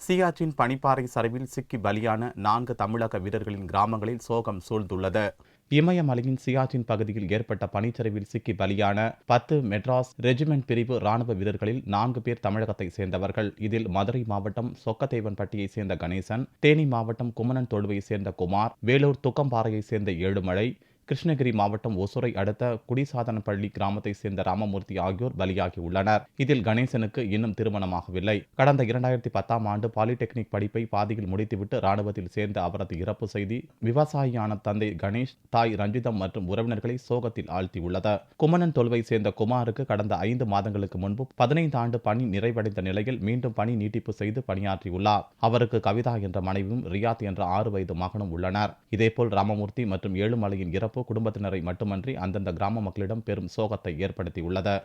சியாச்சின் பனிப்பாறை சரிவில் சிக்கி பலியான 4 தமிழக வீரர்களின் கிராமங்களில் சோகம் சூழ்ந்துள்ளது. இமயமலையின் சியாச்சின் பகுதியில் ஏற்பட்ட பனிச்சரிவில் சிக்கி பலியான 10 மெட்ராஸ் ரெஜிமெண்ட் பிரிவு ராணுவ வீரர்களில் 4 பேர் தமிழகத்தை சேர்ந்தவர்கள். இதில் மதுரை மாவட்டம் சொக்கதேவன்பட்டியை சேர்ந்த கணேசன், தேனி மாவட்டம் குமணன் தொழுவையை சேர்ந்த குமார், வேலூர் துக்கம்பாறையை சேர்ந்த ஏழுமலை, கிருஷ்ணகிரி மாவட்டம் ஒசூரை அடுத்த குடிசாதனப்பள்ளி கிராமத்தை சேர்ந்த ராமமூர்த்தி ஆகியோர் பலியாகியுள்ளனர். இதில் கணேசனுக்கு இன்னும் திருமணமாகவில்லை. கடந்த 2010ஆம் ஆண்டு பாலிடெக்னிக் படிப்பை பாதியில் முடித்துவிட்டு ராணுவத்தில் சேர்ந்த அவரது இறப்பு செய்தி விவசாயியான தந்தை கணேஷ், தாய் ரஞ்சிதம் மற்றும் உறவினர்களை சோகத்தில் ஆழ்த்தியுள்ளது. குமணன் தொழுவை சேர்ந்த குமாருக்கு கடந்த 5 மாதங்களுக்கு முன்பு 15 ஆண்டு பணி நிறைவடைந்த நிலையில் மீண்டும் பணி நீட்டிப்பு செய்து பணியாற்றியுள்ளார். அவருக்கு கவிதா என்ற மனைவியும் ரியாத் என்ற 6 வயது மகனும் உள்ளனர். இதேபோல் ராமமூர்த்தி மற்றும் ஏழுமலையின் இறப்பு குடும்பத்தினரை மட்டுமன்றி அந்தந்த கிராம மக்களிடம் பெரும் சோகத்தை ஏற்படுத்தியுள்ளது.